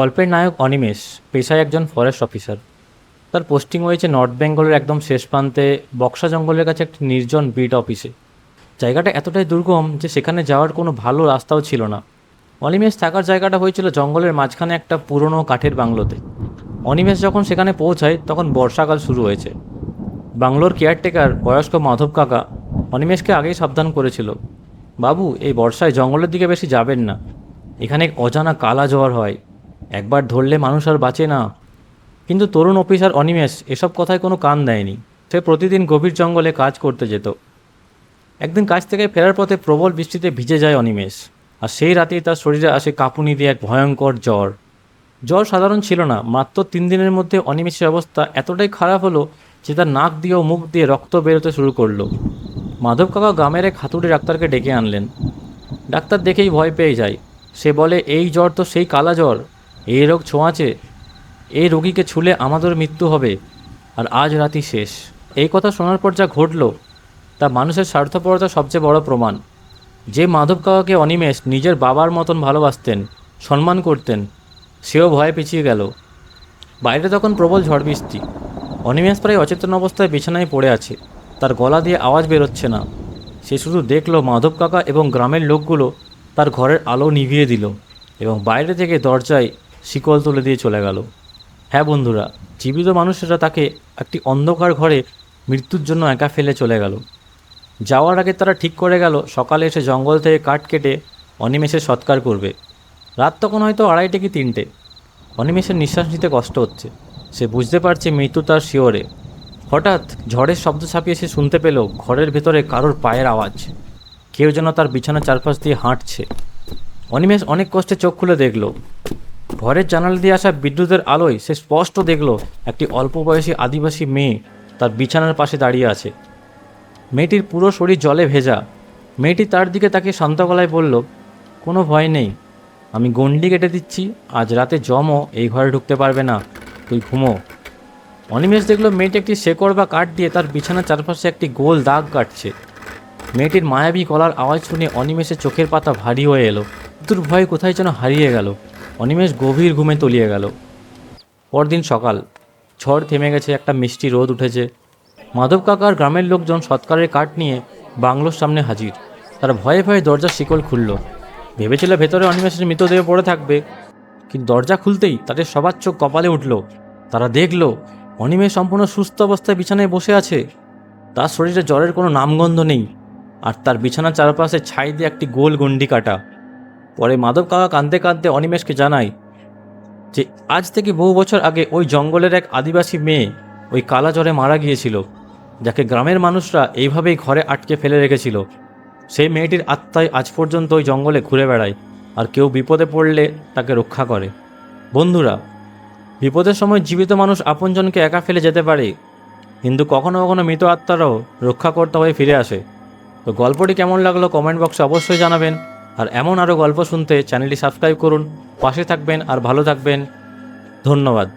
গল্পের নায়ক অনিমেষ পেশায় একজন ফরেস্ট অফিসার। তার পোস্টিং হয়েছে নর্থ বেঙ্গলের একদম শেষ প্রান্তে বক্সা জঙ্গলের কাছে একটি নির্জন বিট অফিসে। জায়গাটা এতটাই দুর্গম যে সেখানে যাওয়ার কোনো ভালো রাস্তাও ছিল না। অনিমেষ থাকার জায়গাটা হয়েছিল জঙ্গলের মাঝখানে একটা পুরনো কাঠের বাংলোতে। অনিমেষ যখন সেখানে পৌঁছায় তখন বর্ষাকাল শুরু হয়েছে। বাংলোর কেয়ারটেকার বয়স্ক মাধব কাকা অনিমেষকে আগেই সাবধান করেছিল, বাবু এই বর্ষায় জঙ্গলের দিকে বেশি যাবেন না, এখানে অজানা কালা জ্বর হয়, একবার ধরলে মানুষ আর বাঁচে না। কিন্তু তরুণ অফিসার অনিমেষ এসব কথায় কোনো কান দেয়নি। সে প্রতিদিন গভীর জঙ্গলে কাজ করতে যেত। একদিন কাজ থেকে ফেরার পথে প্রবল বৃষ্টিতে ভিজে যায় অনিমেষ, আর সেই রাতেই তার শরীরে আসে কাঁপুনি দিয়ে এক ভয়ঙ্কর জ্বর। জ্বর সাধারণ ছিল না, মাত্র 3 দিনের মধ্যে অনিমেষের অবস্থা এতটাই খারাপ হলো যে তার নাক দিয়ে ও মুখ দিয়ে রক্ত বেরোতে শুরু করলো। মাধব কাকা গ্রামের এক হাতুড়ি ডাক্তারকে ডেকে আনলেন। ডাক্তার দেখেই ভয় পেয়ে যায়। সে বলে, এই জ্বর তো সেই কালা জ্বর, এই রোগ ছোঁয়াচে, এই রোগীকে ছুলে আমাদের মৃত্যু হবে, আর আজ রাতই শেষ। এই কথা শোনার পর যা ঘটল তা মানুষের স্বার্থপরতার সবচেয়ে বড় প্রমাণ। যে মাধব কাকাকে অনিমেষ নিজের বাবার মতন ভালোবাসতেন, সম্মান করতেন, সেও ভয়ে পিছিয়ে গেল। বাইরে তখন প্রবল ঝড় বৃষ্টি। অনিমেষ প্রায় অচেতন অবস্থায় বিছানায় পড়ে আছে, তার গলা দিয়ে আওয়াজ বেরোচ্ছে না। সে শুধু দেখল মাধব কাকা এবং গ্রামের লোকগুলো তার ঘরের আলো নিভিয়ে দিল এবং বাইরে থেকে দরজায় শিকল তুলে দিয়ে চলে গেল। হ্যাঁ বন্ধুরা, জীবিত মানুষেরা তাকে একটি অন্ধকার ঘরে মৃত্যুর জন্য একা ফেলে চলে গেল। যাওয়ার আগে তারা ঠিক করে গেল সকালে এসে জঙ্গল থেকে কাঠ কেটে অনিমেষের সৎকার করবে। রাত তখন হয়তো 2:30 কি 3টে। অনিমেষের নিঃশ্বাস নিতে কষ্ট হচ্ছে। সে বুঝতে পারছে মৃত্যু তার শিয়রে। হঠাৎ ঝড়ের শব্দ ছাপিয়ে সে শুনতে পেল ঘরের ভেতরে কারোর পায়ের আওয়াজ। কেউ যেন তার বিছানার চারপাশ দিয়ে হাঁটছে। অনিমেষ অনেক কষ্টে চোখ খুলে দেখল, ঘরের জানালা দিয়ে আসা বিদ্যুতের আলোয় সে স্পষ্ট দেখল একটি অল্প বয়সী আদিবাসী মেয়ে তার বিছানার পাশে দাঁড়িয়ে আছে। মেয়েটির পুরো শরীর জলে ভেজা। মেয়েটি তার দিকে তাকে শান্ত গলায় বলল, কোনো ভয় নেই, আমি গণ্ডি কেটে দিচ্ছি, আজ রাতে যমও এই ঘরে ঢুকতে পারবে না, তুই ঘুমো। অনিমেষ দেখল মেয়েটি একটি শেকড় বা কাঠ দিয়ে তার বিছানার চারপাশে একটি গোল দাগ কাটছে। মেয়েটির মায়াবী গলার আওয়াজ শুনে অনিমেষের চোখের পাতা ভারী হয়ে এলো। মৃত্যুর ভয় কোথায় যেন হারিয়ে গেল। অনিমেষ গভীর ঘুমে তলিয়ে গেল। পরদিন সকাল, ঝড় থেমে গেছে, একটা মিষ্টি রোদ উঠেছে। মাধব কাকার গ্রামের লোকজন সৎকারের কাঠ নিয়ে বাংলোর সামনে হাজির। তারা ভয়ে ভয়ে দরজার শিকল খুলল। ভেবেছিল ভেতরে অনিমেষের মৃতদেহ পড়ে থাকবে, কিন্তু দরজা খুলতেই তাদের সবার চোখ কপালে উঠল। তারা দেখল অনিমেষ সম্পূর্ণ সুস্থ অবস্থায় বিছানায় বসে আছে। তার শরীরে জ্বরের কোনো নামগন্ধ নেই, আর তার বিছানার চারপাশে ছাই দিয়ে একটি গোল গণ্ডি কাটা। পরে মাধব কাকা কাঁদতে কাঁদতে অনিমেষকে জানায় যে আজ থেকে বহু বছর আগে ওই জঙ্গলের এক আদিবাসী মেয়ে ওই কালা জ্বরে মারা গিয়েছিল, যাকে গ্রামের মানুষরা এইভাবেই ঘরে আটকে ফেলে রেখেছিল। সেই মেয়েটির আত্মাই আজ পর্যন্ত ওই জঙ্গলে ঘুরে বেড়ায়, আর কেউ বিপদে পড়লে তাকে রক্ষা করে। বন্ধুরা, বিপদের সময় জীবিত মানুষ আপনজনকে একা ফেলে যেতে পারে, কিন্তু কখনো কখনো মৃত আত্মারাও রক্ষাকর্তা হয়ে ফিরে আসে। তো গল্পটি কেমন লাগলো কমেন্ট বক্সে অবশ্যই জানাবেন। আর এমন আরও গল্প শুনতে চ্যানেলটি সাবস্ক্রাইব করুন, পাশে থাকবেন আর ভালো থাকবেন। ধন্যবাদ।